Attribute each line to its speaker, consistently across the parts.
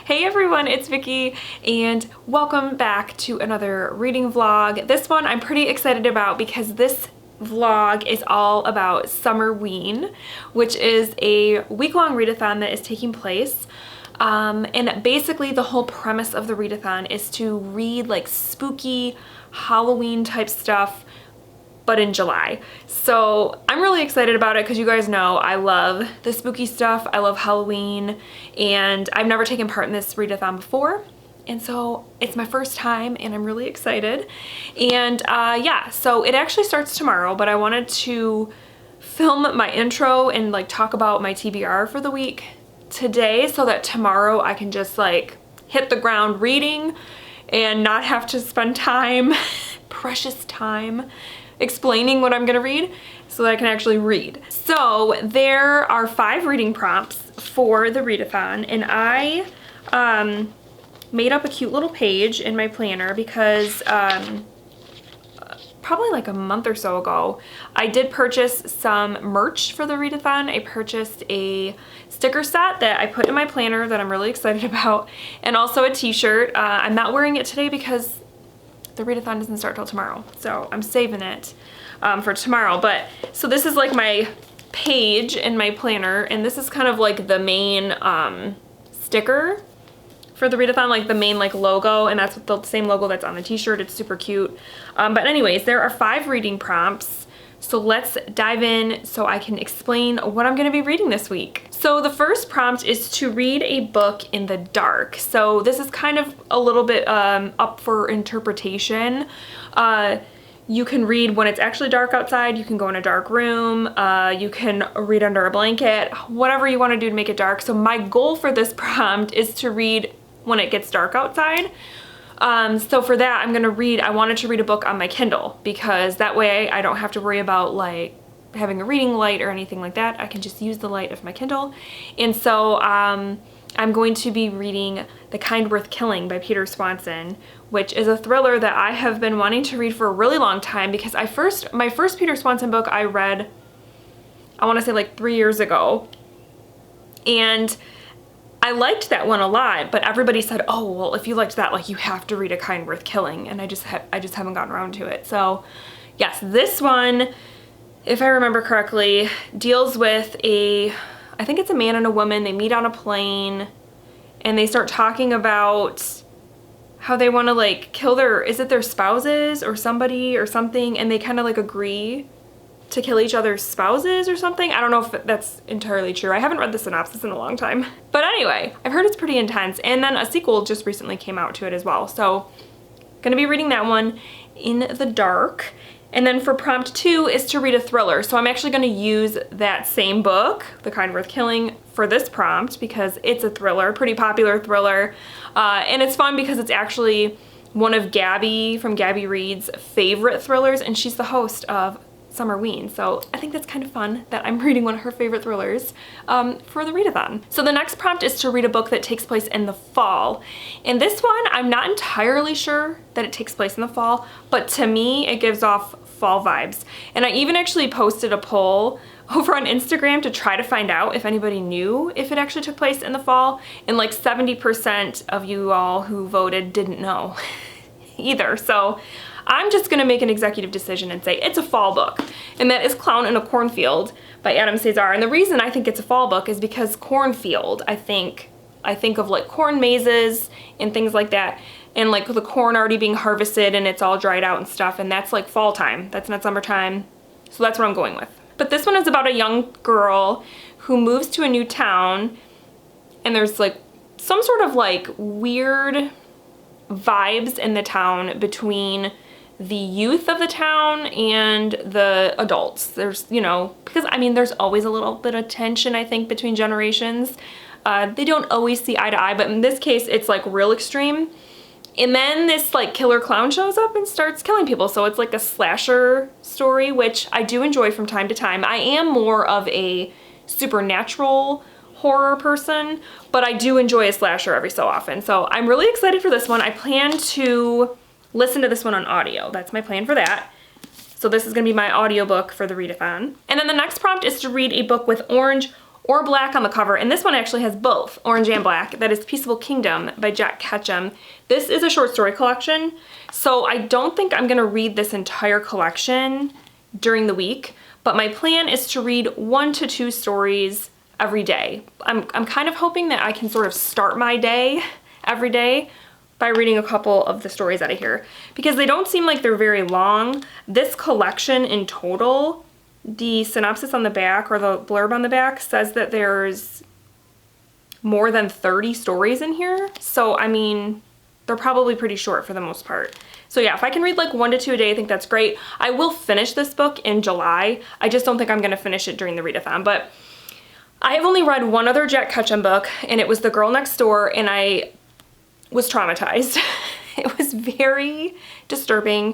Speaker 1: Hey everyone, it's Vicky and welcome back to another reading vlog. This one I'm pretty excited about because this vlog is all about Summerween, which is a week-long readathon that is taking place. And basically the whole premise of the readathon is to read like spooky Halloween type stuff but in July. So I'm really excited about it because you guys know I love the spooky stuff. I love Halloween and I've never taken part in this readathon before. And so it's my first time and I'm really excited. And yeah, so it actually starts tomorrow, but I wanted to film my intro and like talk about my TBR for the week today so that tomorrow I can just like hit the ground reading and not have to spend time, precious time, explaining what I'm gonna read so that I can actually read. So there are 5 reading prompts for the readathon, and I made up a cute little page in my planner because probably like a month or so ago I did purchase some merch for the readathon. I purchased a sticker set that I put in my planner that I'm really excited about, and also a t-shirt. I'm not wearing it today because the readathon doesn't start till tomorrow, so I'm saving it for tomorrow. But so this is like my page in my planner, and this is kind of like the main sticker for the readathon, like the main like logo, and that's the same logo that's on the t-shirt. It's super cute. But anyways, there are 5 reading prompts. So let's dive in so I can explain what I'm gonna be reading this week. So the first prompt is to read a book in the dark. So this is kind of a little bit up for interpretation. You can read when it's actually dark outside, you can go in a dark room, you can read under a blanket, whatever you wanna do to make it dark. So my goal for this prompt is to read when it gets dark outside. So for that, I wanted to read a book on my Kindle because that way I don't have to worry about like having a reading light or anything like that. I can just use the light of my Kindle. And so I'm going to be reading The Kind Worth Killing by Peter Swanson, which is a thriller that I have been wanting to read for a really long time because my first Peter Swanson book I read, I want to say like 3 years ago. And I liked that one a lot, but everybody said, oh, well, if you liked that, like you have to read A Kind Worth Killing, and I just haven't gotten around to it. So yes, this one, if I remember correctly, deals with I think it's a man and a woman. They meet on a plane and they start talking about how they want to like kill is it their spouses or somebody or something, and they kind of like agree to kill each other's spouses or something. I don't know if that's entirely true. I haven't read the synopsis in a long time. But anyway, I've heard it's pretty intense. And then a sequel just recently came out to it as well. So gonna be reading that one in the dark. And then for prompt 2 is to read a thriller. So I'm actually gonna use that same book, The Kind Worth Killing, for this prompt because it's a thriller, pretty popular thriller. And it's fun because it's actually one of Gabby from Gabby Reads' favorite thrillers, and she's the host of Summerween. So I think that's kind of fun that I'm reading one of her favorite thrillers for the readathon. So the next prompt is to read a book that takes place in the fall. And this one, I'm not entirely sure that it takes place in the fall, but to me, it gives off fall vibes. And I even actually posted a poll over on Instagram to try to find out if anybody knew if it actually took place in the fall. And like 70% of you all who voted didn't know either. So I'm just gonna make an executive decision and say it's a fall book, and that is Clown in a Cornfield by Adam Cesar. And the reason I think it's a fall book is because cornfield, I think of like corn mazes and things like that, and like the corn already being harvested and it's all dried out and stuff, and that's like fall time, that's not summertime. So that's what I'm going with. But this one is about a young girl who moves to a new town, and there's like some sort of like weird vibes in the town between the youth of the town and the adults. There's, you know, because I mean, there's always a little bit of tension, I think, between generations. They don't always see eye to eye, but in this case, it's like real extreme. And then this like killer clown shows up and starts killing people. So it's like a slasher story, which I do enjoy from time to time. I am more of a supernatural horror person, but I do enjoy a slasher every so often. So I'm really excited for this one. I plan to listen to this one on audio. That's my plan for that. So this is gonna be my audiobook for the readathon. And then the next prompt is to read a book with orange or black on the cover, and this one actually has both, orange and black. That is Peaceable Kingdom by Jack Ketchum. This is a short story collection, so I don't think I'm gonna read this entire collection during the week, but my plan is to read 1 to 2 stories every day. I'm kind of hoping that I can sort of start my day every day by reading a couple of the stories out of here, because they don't seem like they're very long. This collection in total, the synopsis on the back, or the blurb on the back, says that there's more than 30 stories in here. So I mean, they're probably pretty short for the most part. So yeah, if I can read like 1 to 2 a day, I think that's great. I will finish this book in July. I just don't think I'm gonna finish it during the readathon, but I have only read one other Jack Ketchum book, and it was The Girl Next Door, and I was traumatized. It was very disturbing.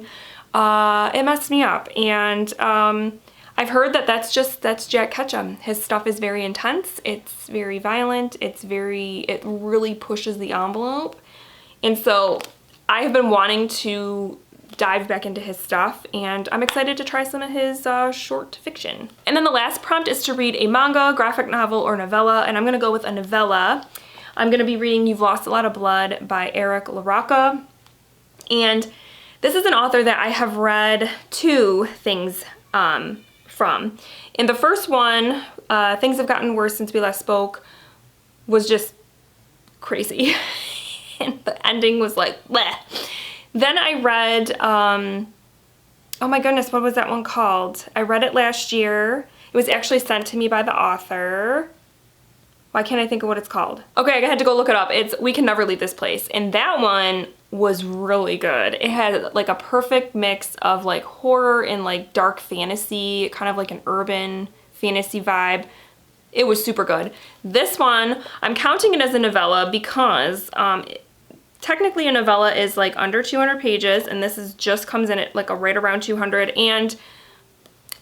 Speaker 1: It messed me up, and I've heard that that's Jack Ketchum. His stuff is very intense, it's very violent, it really pushes the envelope, and so I have been wanting to dive back into his stuff, and I'm excited to try some of his short fiction. And then the last prompt is to read a manga, graphic novel, or novella, and I'm gonna go with a novella. I'm gonna be reading You've Lost a Lot of Blood by Eric LaRocca, and this is an author that I have read 2 things from. And the first one, Things Have Gotten Worse Since We Last Spoke, was just crazy. And the ending was like, bleh. Then I read, oh my goodness, what was that one called? I read it last year. It was actually sent to me by the author. Why can't I think of what it's called? Okay, I had to go look it up. It's We Can Never Leave This Place. And that one was really good. It had like a perfect mix of like horror and like dark fantasy, kind of like an urban fantasy vibe. It was super good. This one, I'm counting it as a novella because technically a novella is like under 200 pages, and this is just comes in at like a right around 200, and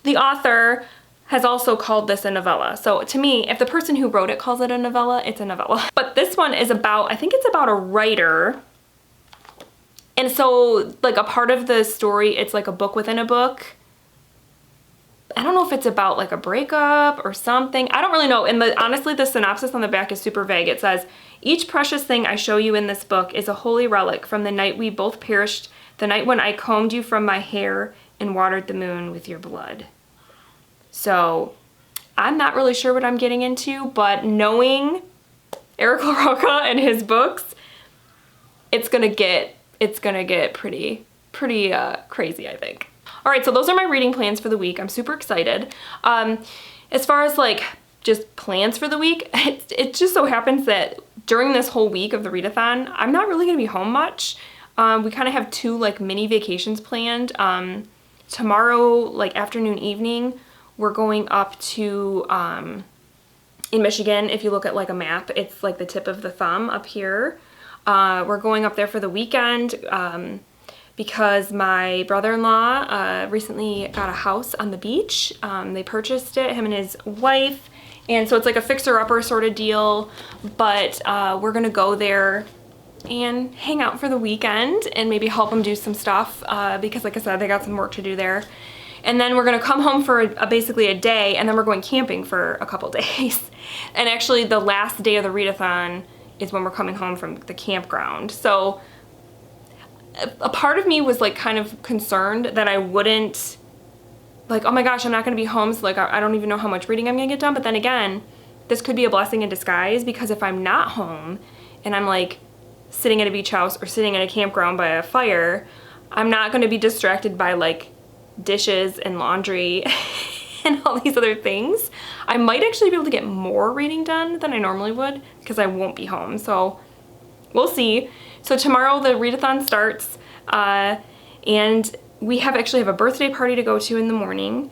Speaker 1: the author has also called this a novella. So to me, if the person who wrote it calls it a novella, it's a novella. But this one is about, I think it's about a writer, and so like a part of the story, it's like a book within a book. I don't know if it's about like a breakup or something. I don't really know. And honestly, the synopsis on the back is super vague. It says, each precious thing I show you in this book is a holy relic from the night we both perished, the night when I combed you from my hair and watered the moon with your blood. So I'm not really sure what I'm getting into, but knowing Eric LaRocca and his books, it's gonna get pretty crazy, I think. All right, so those are my reading plans for the week. I'm super excited. As far as like just plans for the week, it just so happens that during this whole week of the readathon, I'm not really gonna be home much. We kind of have 2 like mini vacations planned. Tomorrow, like afternoon, evening, we're going up to, in Michigan, if you look at like a map, it's like the tip of the thumb up here. We're going up there for the weekend because my brother-in-law recently got a house on the beach. They purchased it, him and his wife, and so it's like a fixer-upper sort of deal, but we're gonna go there and hang out for the weekend and maybe help them do some stuff because like I said, they got some work to do there. And then we're gonna come home for basically a day, and then we're going camping for a couple days. And actually the last day of the readathon is when we're coming home from the campground. So a part of me was like kind of concerned that I wouldn't, like, oh my gosh, I'm not gonna be home, so like I don't even know how much reading I'm gonna get done. But then again, this could be a blessing in disguise, because if I'm not home and I'm like sitting at a beach house or sitting at a campground by a fire, I'm not gonna be distracted by like dishes and laundry and all these other things. I might actually be able to get more reading done than I normally would because I won't be home, so we'll see. So tomorrow the readathon starts, and we actually have a birthday party to go to in the morning,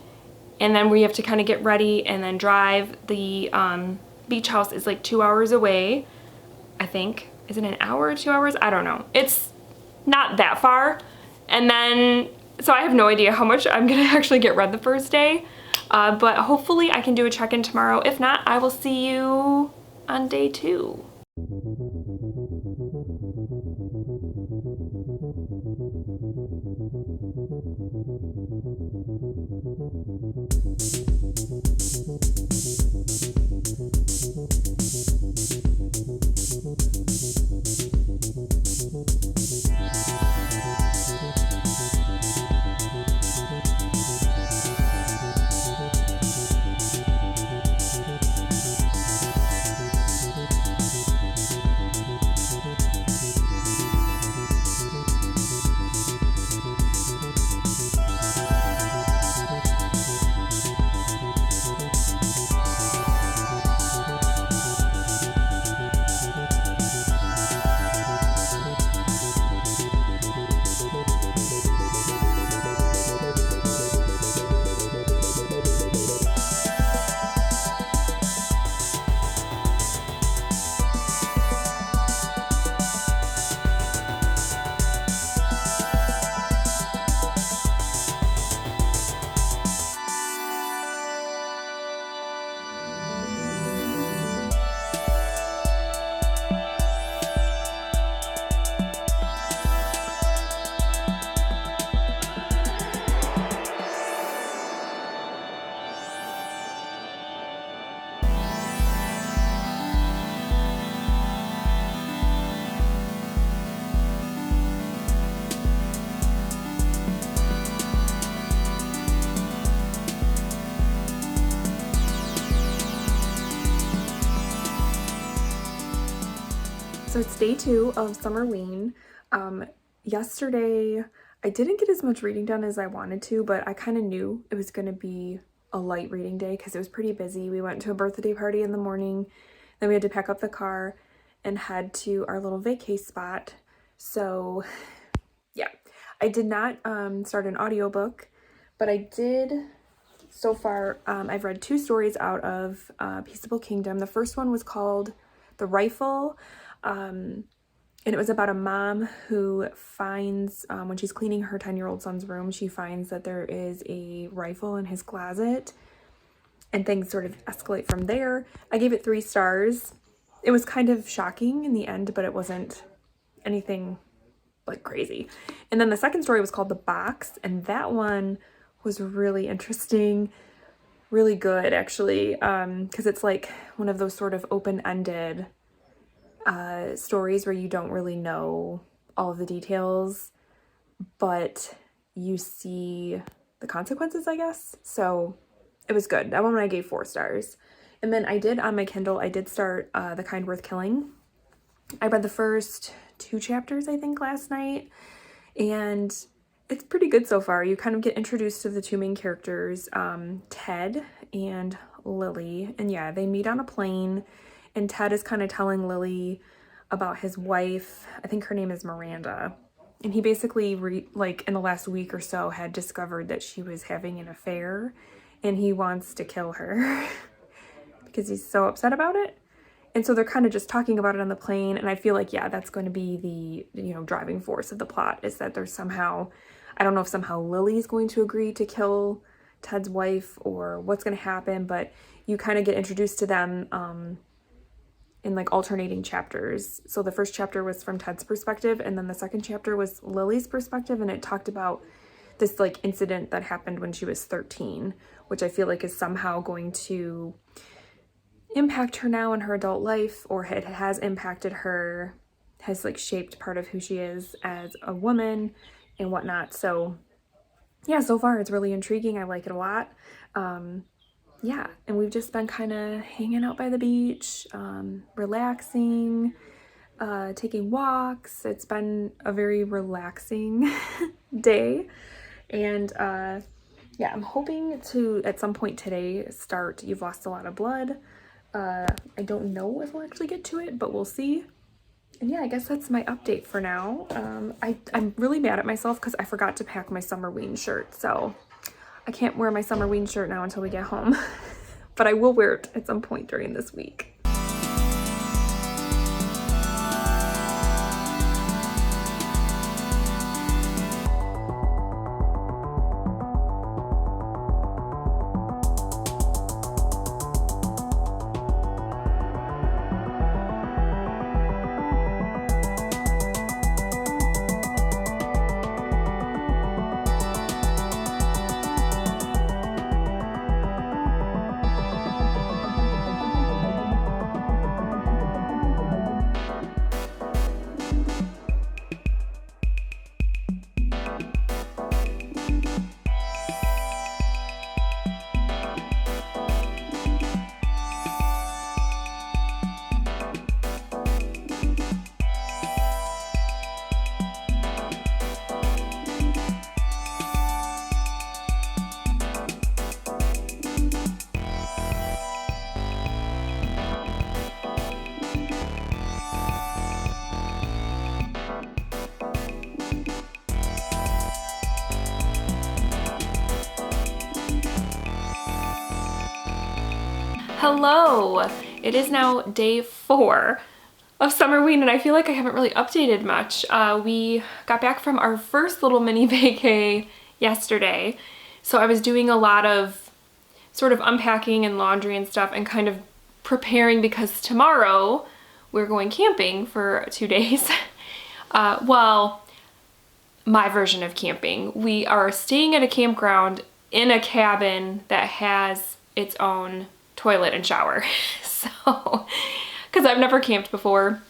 Speaker 1: and then we have to kind of get ready and then drive. The beach house is like 2 hours away, I think. Is it an hour or 2 hours? I don't know. It's not that far. And then, so I have no idea how much I'm gonna actually get read the first day, but hopefully I can do a check-in tomorrow. If not, I will see you on day 2. So it's day 2 of Summerween. Yesterday I didn't get as much reading done as I wanted to, but I kind of knew it was going to be a light reading day because it was pretty busy. We went to a birthday party in the morning, then we had to pack up the car and head to our little vacay spot. So yeah, I did not start an audiobook, but I did. So far, I've read 2 stories out of Peaceable Kingdom. The first one was called The Rifle, and it was about a mom who finds, when she's cleaning her 10-year-old son's room, she finds that there is a rifle in his closet, and things sort of escalate from there. I gave it 3 stars. It was kind of shocking in the end, but it wasn't anything like crazy. And then the second story was called The Box, and that one was really interesting, really good actually, because it's like one of those sort of open-ended stories where you don't really know all of the details, but you see the consequences, I guess. So it was good. That one I gave 4 stars. And then I did, on my Kindle, I did start The Kind Worth Killing. I read the first 2 chapters, I think, last night, and it's pretty good so far. You kind of get introduced to the 2 main characters, Ted and Lily, and yeah, they meet on a plane, and Ted is kind of telling Lily about his wife. I think her name is Miranda, and he basically, like in the last week or so, had discovered that she was having an affair, and he wants to kill her because he's so upset about it. And so they're kind of just talking about it on the plane, and I feel like, yeah, that's going to be the, driving force of the plot, is that there's somehow, I don't know if somehow Lily's going to agree to kill Ted's wife or what's going to happen, but you kind of get introduced to them in like alternating chapters. So the first chapter was from Ted's perspective, and then the second chapter was Lily's perspective, and it talked about this like incident that happened when she was 13, which I feel like is somehow going to impact her now in her adult life, or it has impacted her, has like shaped part of who she is as a woman and whatnot. So yeah, so far it's really intriguing. I like it a lot. Yeah, and we've just been kind of hanging out by the beach, relaxing, taking walks. It's been a very relaxing day, and yeah, I'm hoping to at some point today start You've Lost a Lot of Blood. I don't know if we'll actually get to it, but we'll see. And yeah, I guess that's my update for now. I'm really mad at myself because I forgot to pack my Summerween shirt, so I can't wear my Summerween shirt now until we get home. But I will wear it at some point during this week. Hello! It is now day 4 of Summerween, and I feel like I haven't really updated much. We got back from our first little mini vacay yesterday, so I was doing a lot of sort of unpacking and laundry and stuff and kind of preparing because tomorrow we're going camping for 2 days. Well, my version of camping. We are staying at a campground in a cabin that has its own toilet and shower. So, because I've never camped before,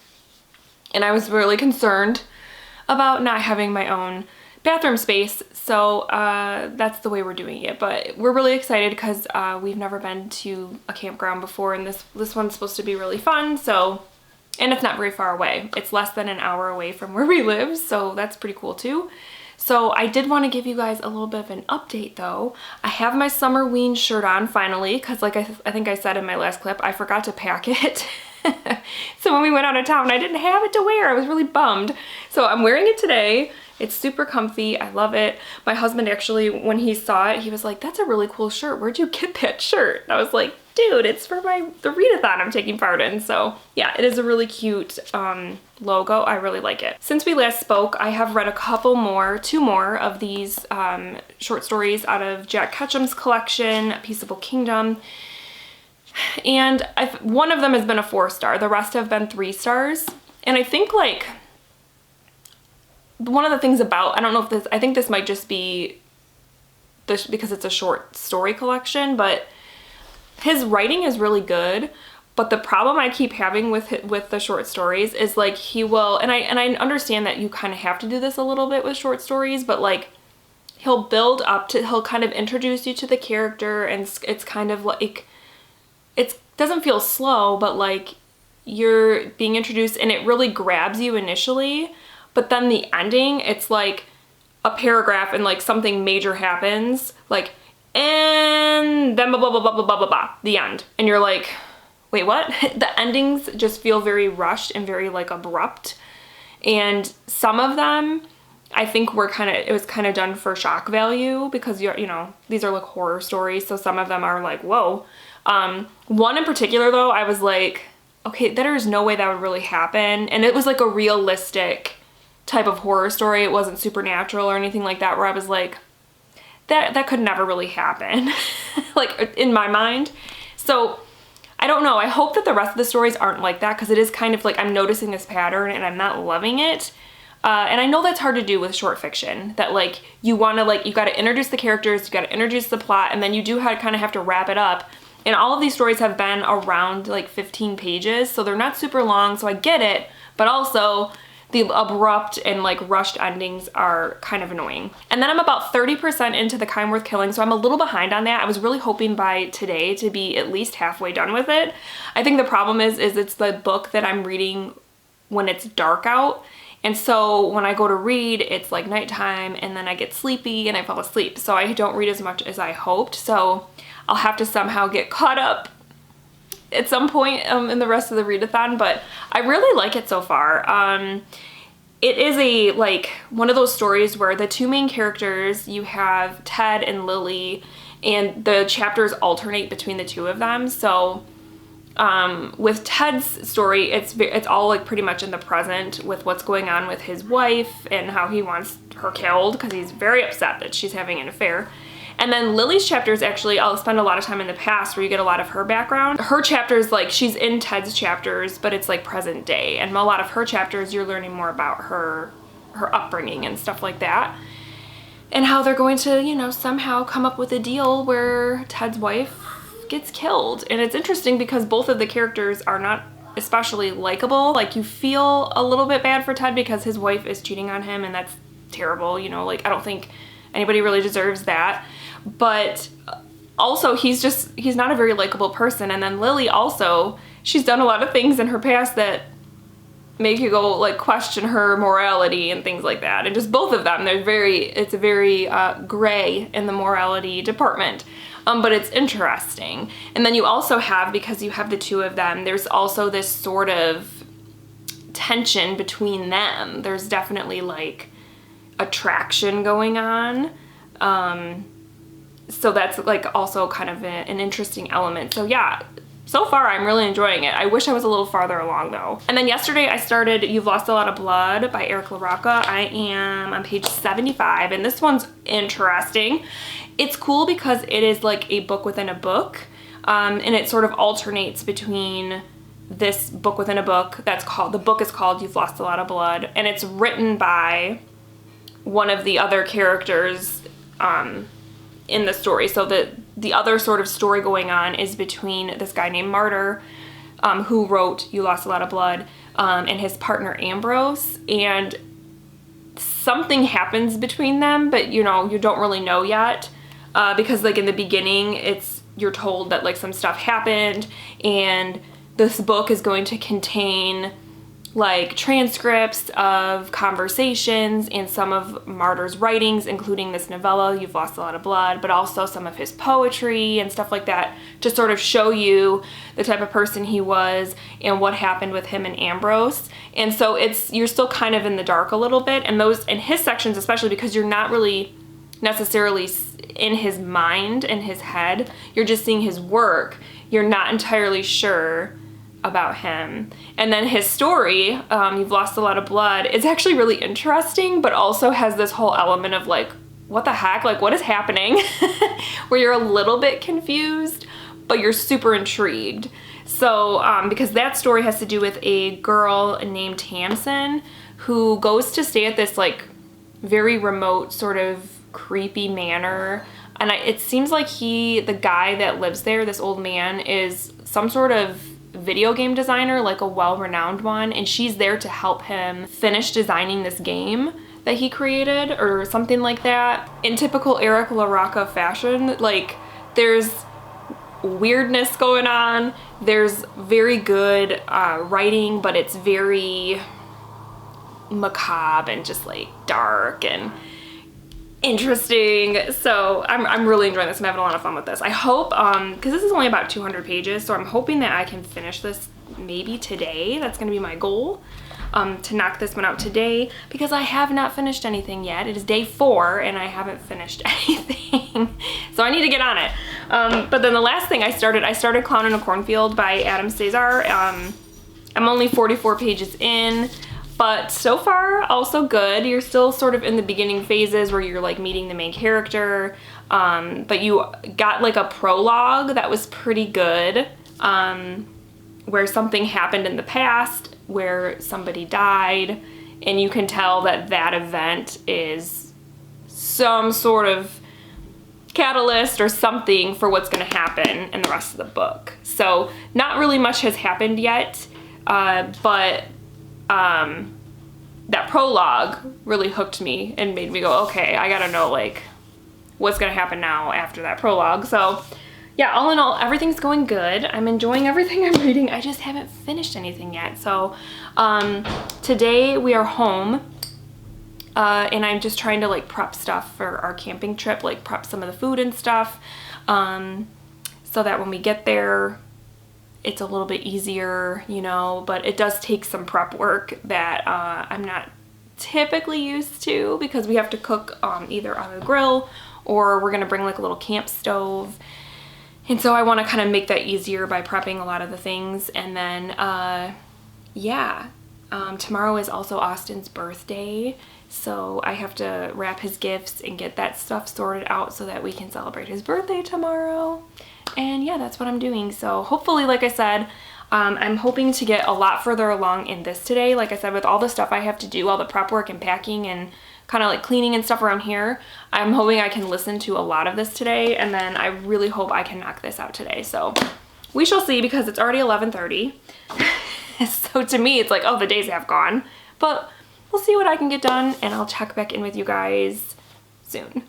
Speaker 1: and I was really concerned about not having my own bathroom space, so that's the way we're doing it. But we're really excited because we've never been to a campground before, and this one's supposed to be really fun, so And it's not very far away. It's less than an hour away from where we live, so that's pretty cool too. So I did want to give you guys a little bit of an update though. I have my Summerween shirt on finally, because like I think I said in my last clip, I forgot to pack it. So when we went out of town, I didn't have it to wear. I was really bummed. So I'm wearing it today. It's super comfy. I love it. My husband actually, when he saw it, he was like, that's a really cool shirt. Where'd you get that shirt? And I was like, dude, it's for the readathon I'm taking part in. So yeah, it is a really cute logo. I really like it. Since we last spoke, I have read two more of these short stories out of Jack Ketchum's collection, Peaceable Kingdom. And one of them has been a 4-star. The rest have been 3 stars. And I think like one of the things about, I don't know if this, I think this might just be this because it's a short story collection, but his writing is really good. But the problem I keep having with the short stories is like he will, and I understand that you kind of have to do this a little bit with short stories, but like he'll build up to, he'll kind of introduce you to the character, and it's kind of like, it doesn't feel slow, but like you're being introduced and it really grabs you initially, but then the ending, it's like a paragraph and like something major happens, like, and then blah, blah, blah, blah, blah, blah, blah, blah, the end. And you're like, wait, what? The endings just feel very rushed and very like abrupt. And some of them, I think it was kind of done for shock value because you know, these are like horror stories. So some of them are like, whoa. One in particular though, I was like, okay, there's no way that would really happen. And it was like a realistic type of horror story. It wasn't supernatural or anything like that, where I was like, that could never really happen, like in my mind. So I don't know. I hope that the rest of the stories aren't like that, because it is kind of like I'm noticing this pattern and I'm not loving it. And I know that's hard to do with short fiction, that like you want to like, you got to introduce the characters, you got to introduce the plot, and then you do kind of have to wrap it up. And all of these stories have been around like 15 pages, so they're not super long, so I get it, but also the abrupt and like rushed endings are kind of annoying. And then I'm about 30% into The Kind Worth Killing, so I'm a little behind on that. I was really hoping by today to be at least halfway done with it. I think the problem is it's the book that I'm reading when it's dark out. And so when I go to read, it's like nighttime, and then I get sleepy and I fall asleep. So I don't read as much as I hoped. So I'll have to somehow get caught up at some point in the rest of the readathon, but I really like it so far. It is like one of those stories where the two main characters, you have Ted and Lily, and the chapters alternate between the two of them. So with Ted's story, it's all like pretty much in the present with what's going on with his wife and how he wants her killed because he's very upset that she's having an affair. And then Lily's chapters, actually, I'll spend a lot of time in the past where you get a lot of her background. Her chapters, like, she's in Ted's chapters, but it's like present day. And a lot of her chapters, you're learning more about her upbringing and stuff like that. And how they're going to, you know, somehow come up with a deal where Ted's wife gets killed. And it's interesting because both of the characters are not especially likable. Like, you feel a little bit bad for Ted because his wife is cheating on him, and that's terrible, you know, like, I don't think anybody really deserves that. But also he's not a very likable person. And then Lily also, she's done a lot of things in her past that make you go like question her morality and things like that. And just both of them, it's very gray in the morality department. But it's interesting. And then you also have, because you have the two of them, there's also this sort of tension between them. There's definitely like attraction going on. So that's like also kind of an interesting element. So yeah, so far I'm really enjoying it. I wish I was a little farther along though. And then yesterday I started You've Lost a Lot of Blood by Eric LaRocca. I am on page 75, and this one's interesting. It's cool because it is like a book within a book, and it sort of alternates between this book within a book the book is called You've Lost a Lot of Blood, and it's written by one of the other characters in the story. So the other sort of story going on is between this guy named Martyr, who wrote You Lost a Lot of Blood, and his partner Ambrose, and something happens between them, but you know, you don't really know yet, because like in the beginning you're told that like some stuff happened, and this book is going to contain like transcripts of conversations and some of Martyr's writings, including this novella, You've Lost a Lot of Blood, but also some of his poetry and stuff like that, to sort of show you the type of person he was and what happened with him and Ambrose. And so you're still kind of in the dark a little bit, and those, in his sections especially, because you're not really necessarily in his mind, in his head, you're just seeing his work. You're not entirely sure about him. And then his story, You've Lost a Lot of Blood, is actually really interesting, but also has this whole element of like, what the heck, like what is happening? Where you're a little bit confused, but you're super intrigued. So, because that story has to do with a girl named Tamsin who goes to stay at this like very remote sort of creepy manor. And it seems like the guy that lives there, this old man, is some sort of video game designer, like a well-renowned one, and she's there to help him finish designing this game that he created or something like that. In typical Eric LaRocca fashion, like there's weirdness going on, there's very good writing, but it's very macabre and just like dark and interesting. So I'm really enjoying this. I'm having a lot of fun with this. I hope, because this is only about 200 pages, so I'm hoping that I can finish this maybe today. That's going to be my goal, to knock this one out today, because I have not finished anything yet. It is day 4 and I haven't finished anything. So I need to get on it. But then the last thing I started Clown in a Cornfield by Adam Cesar. I'm only 44 pages in. But so far, also good. You're still sort of in the beginning phases where you're like meeting the main character. But you got like a prologue that was pretty good, where something happened in the past, where somebody died, and you can tell that that event is some sort of catalyst or something for what's going to happen in the rest of the book. So not really much has happened yet, but that prologue really hooked me and made me go, okay, I gotta know like what's gonna happen now after that prologue. So yeah, all in all, everything's going good. I'm enjoying everything I'm reading. I just haven't finished anything yet. So today we are home, and I'm just trying to like prep stuff for our camping trip, like prep some of the food and stuff, so that when we get there, it's a little bit easier, you know, but it does take some prep work that I'm not typically used to, because we have to cook either on the grill or we're gonna bring like a little camp stove. And so I wanna kind of make that easier by prepping a lot of the things. And then, tomorrow is also Austin's birthday. So I have to wrap his gifts and get that stuff sorted out so that we can celebrate his birthday tomorrow. And yeah, that's what I'm doing. So hopefully, like I said, I'm hoping to get a lot further along in this today. Like I said, with all the stuff I have to do, all the prep work and packing and kind of like cleaning and stuff around here, I'm hoping I can listen to a lot of this today. And then I really hope I can knock this out today. So we shall see, because it's already 11:30. So to me, it's like, oh, the days have gone. But we'll see what I can get done, and I'll check back in with you guys soon.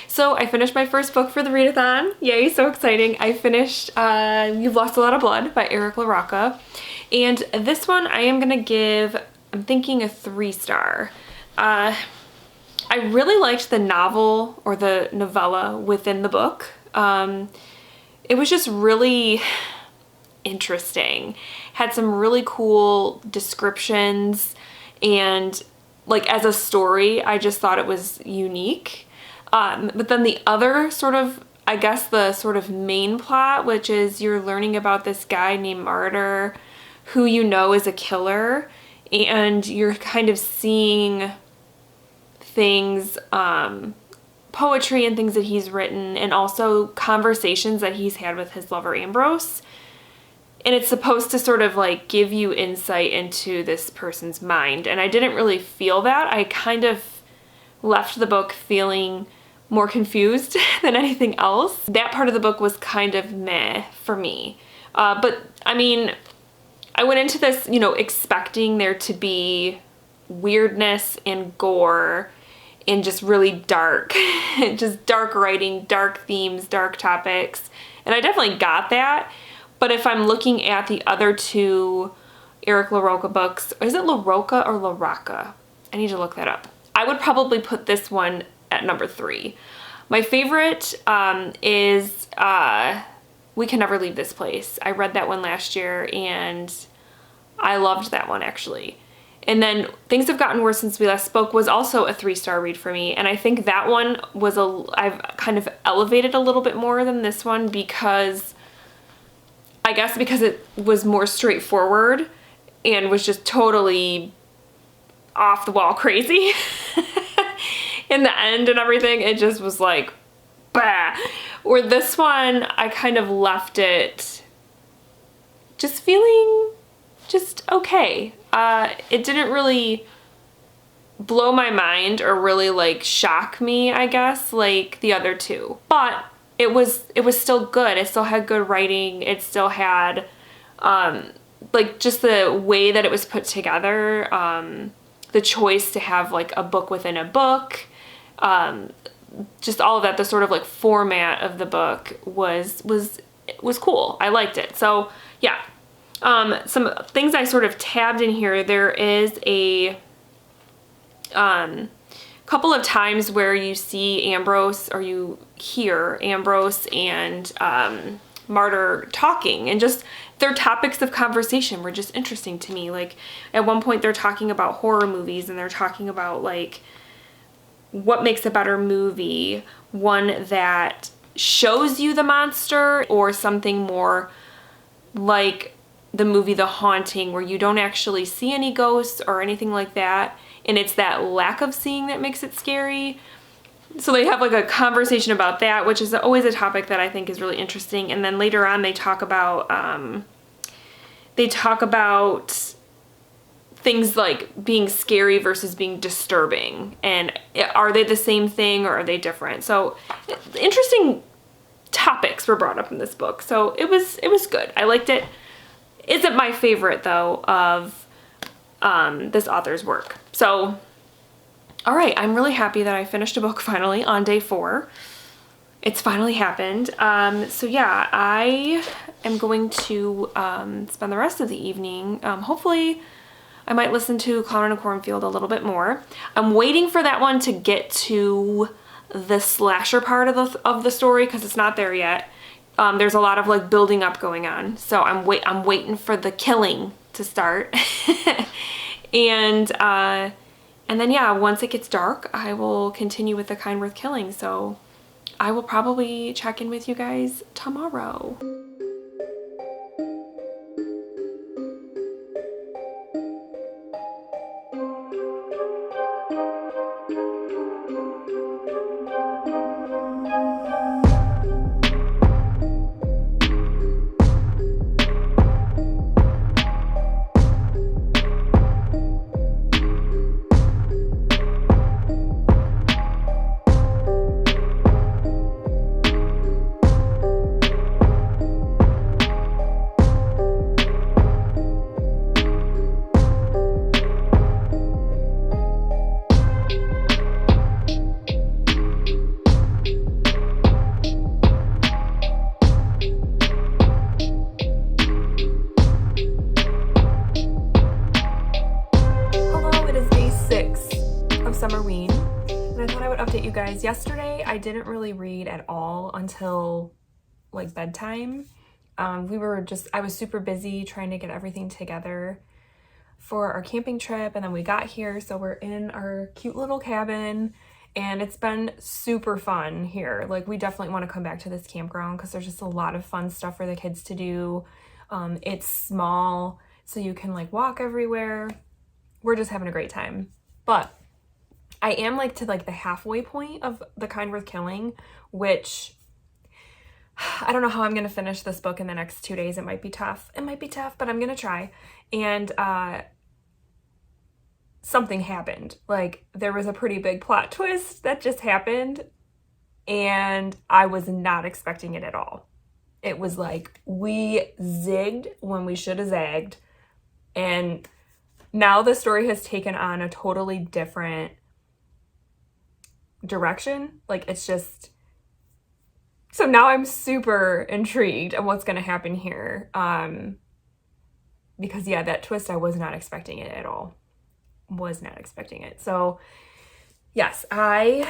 Speaker 1: So I finished my first book for the readathon. Yay, so exciting. I finished You've Lost a Lot of Blood by Eric LaRocca. And this one I am gonna give, I'm thinking a 3-star. I really liked the novel, or the novella within the book. It was just really interesting. Had some really cool descriptions, and like as a story, I just thought it was unique. But then the other sort of, I guess the sort of main plot, which is you're learning about this guy named Martyr who you know is a killer, and you're kind of seeing things, poetry and things that he's written, and also conversations that he's had with his lover Ambrose. And it's supposed to sort of like give you insight into this person's mind. And I didn't really feel that. I kind of left the book feeling more confused than anything else. That part of the book was kind of meh for me. But I mean, I went into this, you know, expecting there to be weirdness and gore and just really dark, just dark writing, dark themes, dark topics. And I definitely got that. But if I'm looking at the other two Eric LaRocca books, is it LaRocca or LaRocca? I need to look that up. I would probably put this one at number 3. My favorite is We Can Never Leave This Place. I read that one last year and I loved that one actually. And then Things Have Gotten Worse Since We Last Spoke was also a 3-star read for me. And I think that one was I've kind of elevated a little bit more than this one because it was more straightforward and was just totally off the wall crazy in the end and everything. It just was like, bah. Where this one, I kind of left it just feeling just okay. It didn't really blow my mind or really like shock me, I guess, like the other two. But it was still good. It still had good writing. It still had like just the way that it was put together, the choice to have like a book within a book, just all of that, the sort of like format of the book was cool. I liked it. So yeah. Some things I sort of tabbed in here. There is a couple of times where you see Ambrose, or you hear Ambrose and Martyr talking, and just their topics of conversation were just interesting to me. Like at one point they're talking about horror movies and they're talking about like what makes a better movie, one that shows you the monster or something more like the movie The Haunting, where you don't actually see any ghosts or anything like that, and it's that lack of seeing that makes it scary. So they have like a conversation about that, which is always a topic that I think is really interesting. And then later on they talk about things like being scary versus being disturbing, and are they the same thing or are they different? So interesting topics were brought up in this book. So it was good. I liked it. Isn't my favorite though of this author's work. So, all right, I'm really happy that I finished a book finally on day 4. It's finally happened. So yeah, I am going to spend the rest of the evening. Hopefully I might listen to Clown in a Cornfield a little bit more. I'm waiting for that one to get to the slasher part of the story because it's not there yet. There's a lot of like building up going on, so I'm waiting for the killing to start. and then yeah, once it gets dark, I will continue with the kind worth killing. So I will probably check in with you guys tomorrow. Summerween, and I thought I would update you guys. Yesterday I didn't really read at all until like bedtime. I was super busy trying to get everything together for our camping trip, and then we got here, so we're in our cute little cabin and it's been super fun here. Like we definitely want to come back to this campground because there's just a lot of fun stuff for the kids to do. It's small, so you can like walk everywhere. We're just having a great time. But I am like to like the halfway point of The Kind Worth Killing, which I don't know how I'm going to finish this book in the next 2 days. It might be tough. But I'm going to try. And something happened. Like there was a pretty big plot twist that just happened and I was not expecting it at all. It was like we zigged when we should have zagged. And now the story has taken on a totally different direction. Like, it's just... So now I'm super intrigued on what's going to happen here. Because, yeah, that twist, I was not expecting it at all. Was not expecting it. So, yes, I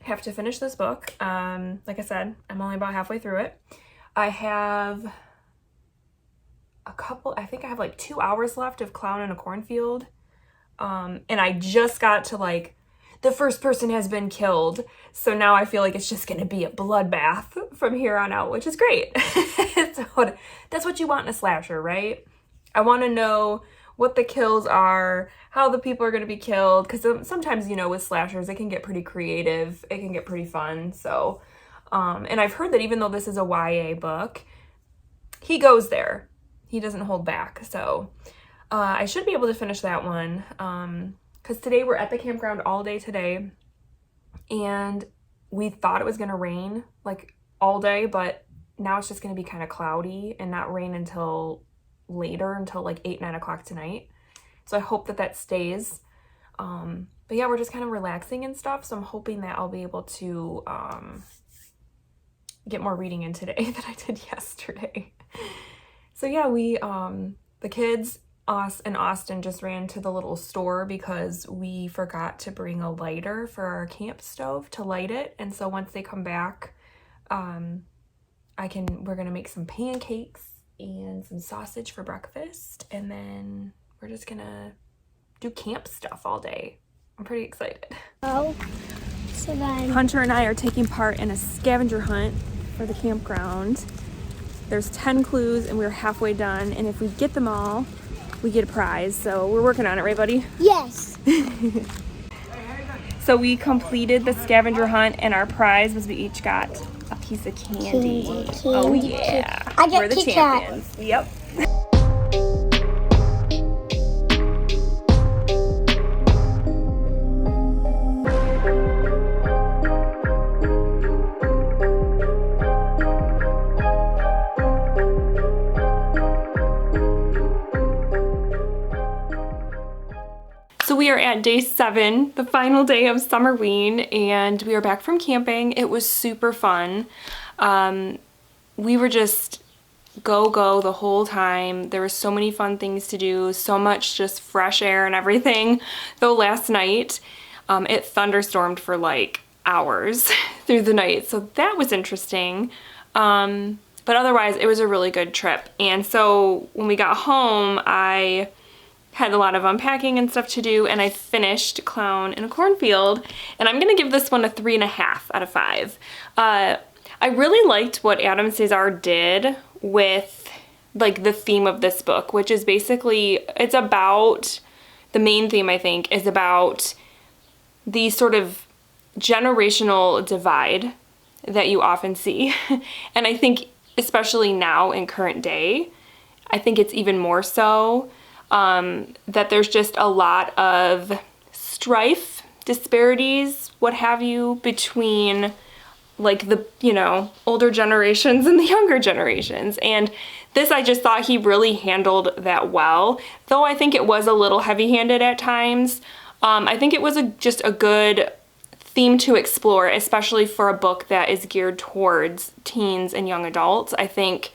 Speaker 1: have to finish this book. Like I said, I'm only about halfway through it. I have I think I have like 2 hours left of Clown in a Cornfield. And I just got to like, the first person has been killed. So now I feel like it's just going to be a bloodbath from here on out, which is great. That's what you want in a slasher, right? I want to know what the kills are, how the people are going to be killed. Because sometimes, you know, with slashers, it can get pretty creative. It can get pretty fun. So, and I've heard that even though this is a YA book, he goes there. He doesn't hold back. So I should be able to finish that one. Because today we're at the campground all day today, and we thought it was going to rain like all day, but now it's just going to be kind of cloudy and not rain until later, until like 8, 9 o'clock tonight. So I hope that that stays. But yeah, we're just kind of relaxing and stuff. So I'm hoping that I'll be able to get more reading in today than I did yesterday. So yeah, the kids, us and Austin just ran to the little store because we forgot to bring a lighter for our camp stove to light it. And so once they come back, we're gonna make some pancakes and some sausage for breakfast, and then we're just gonna do camp stuff all day. I'm pretty excited.
Speaker 2: Oh, so then
Speaker 1: Hunter and I are taking part in a scavenger hunt for the campground. There's 10 clues and we're halfway done, and if we get them all, we get a prize. So we're working on it, right, buddy?
Speaker 2: Yes.
Speaker 1: So we completed the scavenger hunt, and our prize was we each got a piece of candy. Oh yeah,
Speaker 2: I get
Speaker 1: we're the
Speaker 2: Kit Kat.
Speaker 1: champions. Yep. So we are at day 7, the final day of Summerween, and we are back from camping. It was super fun. We were just go the whole time. There were so many fun things to do, so much just fresh air and everything. Though last night, it thunderstormed for like hours through the night, so that was interesting. But otherwise, it was a really good trip. And so when we got home, I had a lot of unpacking and stuff to do, and I finished Clown in a Cornfield, and I'm gonna give this one a 3.5 out of 5. I really liked what Adam Cesar did with like the theme of this book, which is basically, it's about, the main theme I think is about the sort of generational divide that you often see. And I think especially now in current day, I think it's even more so. That there's just a lot of strife, disparities, what have you, between like the, you know, older generations and the younger generations. And this, I just thought he really handled that well, though I think it was a little heavy-handed at times. I think it was just a good theme to explore, especially for a book that is geared towards teens and young adults. I think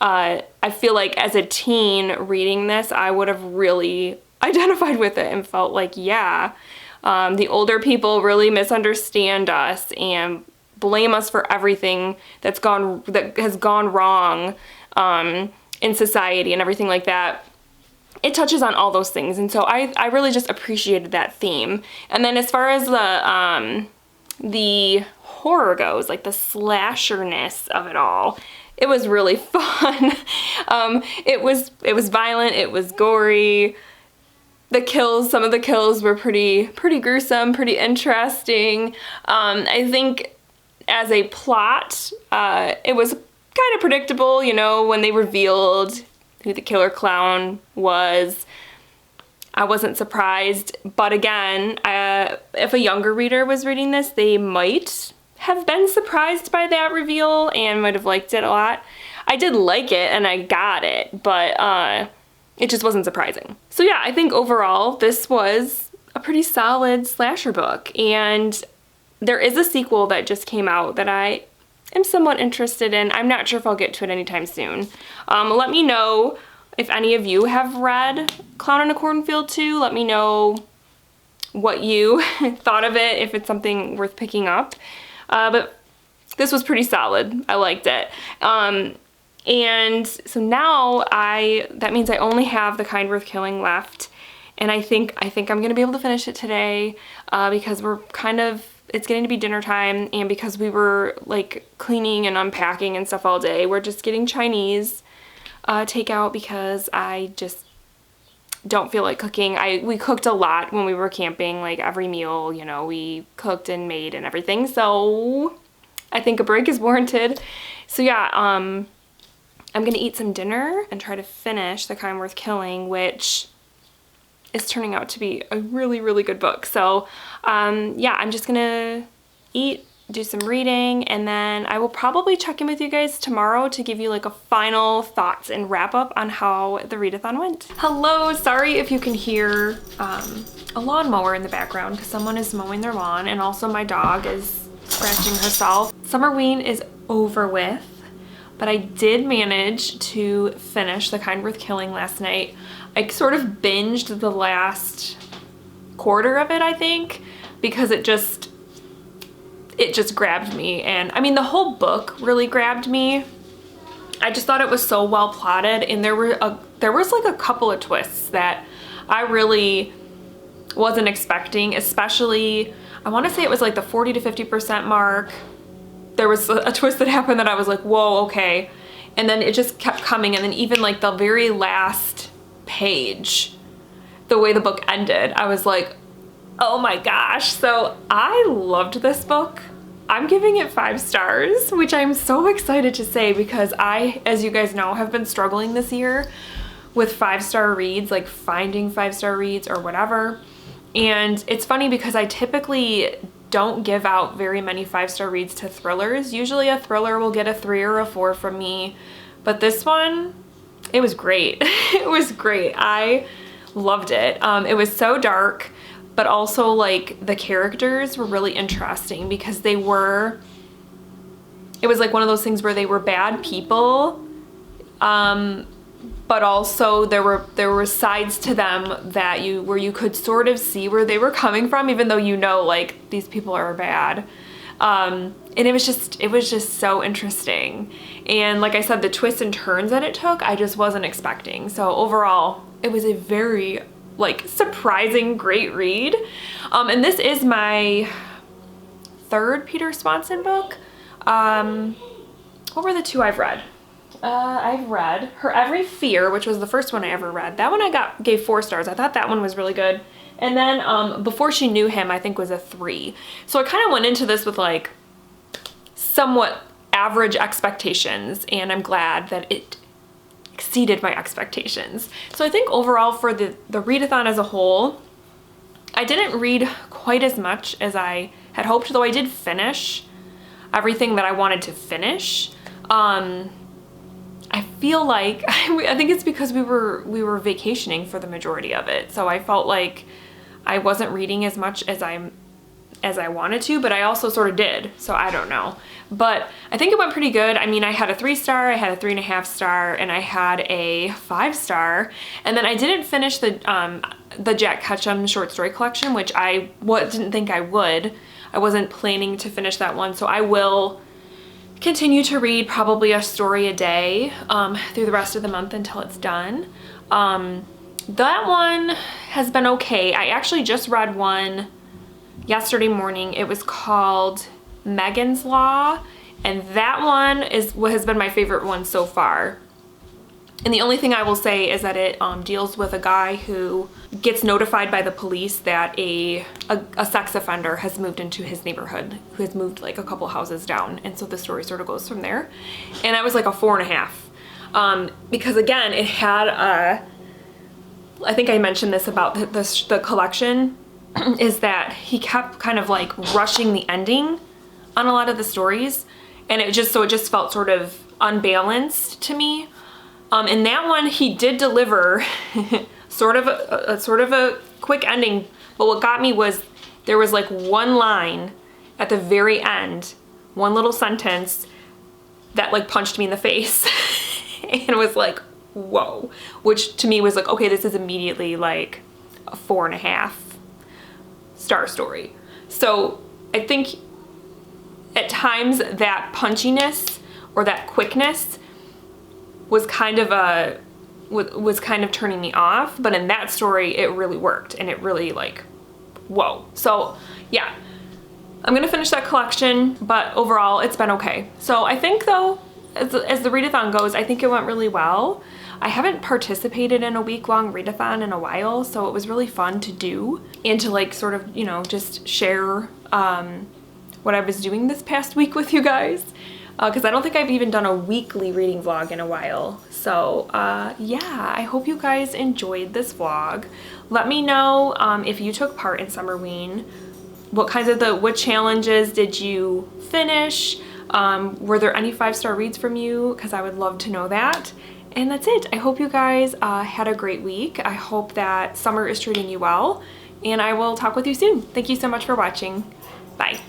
Speaker 1: I feel like as a teen reading this, I would have really identified with it and felt like, yeah, the older people really misunderstand us and blame us for everything that has gone wrong in society and everything like that. It touches on all those things, and so I really just appreciated that theme. And then as far as the horror goes, like the slasherness of it all, it was really fun. It was violent, it was gory. Some of the kills were pretty gruesome, pretty interesting. I think as a plot, it was kind of predictable, you know, when they revealed who the killer clown was. I wasn't surprised, but again, if a younger reader was reading this, they might have been surprised by that reveal and might have liked it a lot. I did like it and I got it, but it just wasn't surprising. So yeah, I think overall this was a pretty solid slasher book, and there is a sequel that just came out that I am somewhat interested in. I'm not sure if I'll get to it anytime soon. Let me know if any of you have read Clown in a Cornfield 2. Let me know what you thought of it, if it's something worth picking up. But this was pretty solid. I liked it. And so now that means I only have The Kind Worth Killing left. And I think I'm gonna be able to finish it today because it's getting to be dinner time, and because we were like cleaning and unpacking and stuff all day, we're just getting Chinese takeout because I just don't feel like cooking. We cooked a lot when we were camping, like every meal, you know, we cooked and made and everything. So I think a break is warranted. So yeah, I'm gonna eat some dinner and try to finish The Kind Worth Killing, which is turning out to be a really, really good book. So yeah, I'm just gonna eat, do some reading, and then I will probably check in with you guys tomorrow to give you like a final thoughts and wrap up on how the readathon went. Hello, sorry if you can hear a lawnmower in the background because someone is mowing their lawn, and also my dog is scratching herself. Summerween is over with, but I did manage to finish The Kind Worth Killing last night. I sort of binged the last quarter of it, I think, because it just grabbed me. And I mean, the whole book really grabbed me. I just thought it was so well plotted, and there was like a couple of twists that I really wasn't expecting, especially I want to say it was like the 40 to 50% mark. There was a twist that happened that I was like, whoa, okay. And then it just kept coming, and then even like the very last page, the way the book ended, I was like, oh my gosh. So I loved this book. I'm giving it 5 stars, which I'm so excited to say because I, as you guys know, have been struggling this year with 5-star reads, like finding 5-star reads or whatever. And it's funny because I typically don't give out very many 5-star reads to thrillers. Usually a thriller will get a 3 or a 4 from me, but this one, it was great. It was great. I loved it. It was so dark, but also like the characters were really interesting because it was like one of those things where they were bad people, but also there were sides to them that where you could sort of see where they were coming from, even though you know like these people are bad. And it was just so interesting. And like I said, the twists and turns that it took, I just wasn't expecting. So overall, it was a very like surprising, great read. And this is my 3rd Peter Swanson book. What were the 2 I've read? I've read Her Every Fear, which was the first one I ever read. That one gave 4 stars. I thought that one was really good. And then Before She Knew Him, I think was a 3. So I kind of went into this with like somewhat average expectations, and I'm glad that it exceeded my expectations. So I think overall for the readathon as a whole, I didn't read quite as much as I had hoped, though I did finish everything that I wanted to finish. I feel like, I think it's because we were vacationing for the majority of it. So I felt like I wasn't reading as much as I wanted to, but I also sort of did. So I don't know. But I think it went pretty good. I mean, I had a 3-star, I had a 3.5 star, and I had a 5-star. And then I didn't finish the Jack Ketchum short story collection, which I didn't think I would. I wasn't planning to finish that one. So I will continue to read probably a story a day through the rest of the month until it's done. That one has been okay. I actually just read one yesterday morning. It was called Megan's Law, and that one is what has been my favorite one so far. And the only thing I will say is that it deals with a guy who gets notified by the police that a sex offender has moved into his neighborhood, who has moved like a couple houses down. And so the story sort of goes from there. And I was like a 4.5 because again, it had I think I mentioned this about the collection, is that he kept kind of like rushing the ending on a lot of the stories, and it just felt sort of unbalanced to me. In that one, he did deliver sort of a quick ending, but what got me was there was like one line at the very end, one little sentence that like punched me in the face and it was like, whoa, which to me was like, okay, this is immediately like a 4.5 star story. So I think at times that punchiness or that quickness was kind of turning me off, but in that story it really worked and it really like, whoa. So yeah, I'm gonna finish that collection, but overall it's been okay. So I think though, as the readathon goes, I think it went really well. I haven't participated in a week-long readathon in a while, so it was really fun to do and to like sort of, you know, just share what I was doing this past week with you guys. Because I don't think I've even done a weekly reading vlog in a while. So yeah, I hope you guys enjoyed this vlog. Let me know if you took part in Summerween. What challenges did you finish? Were there any 5-star reads from you? Because I would love to know that. And that's it. I hope you guys had a great week. I hope that summer is treating you well. And I will talk with you soon. Thank you so much for watching. Bye.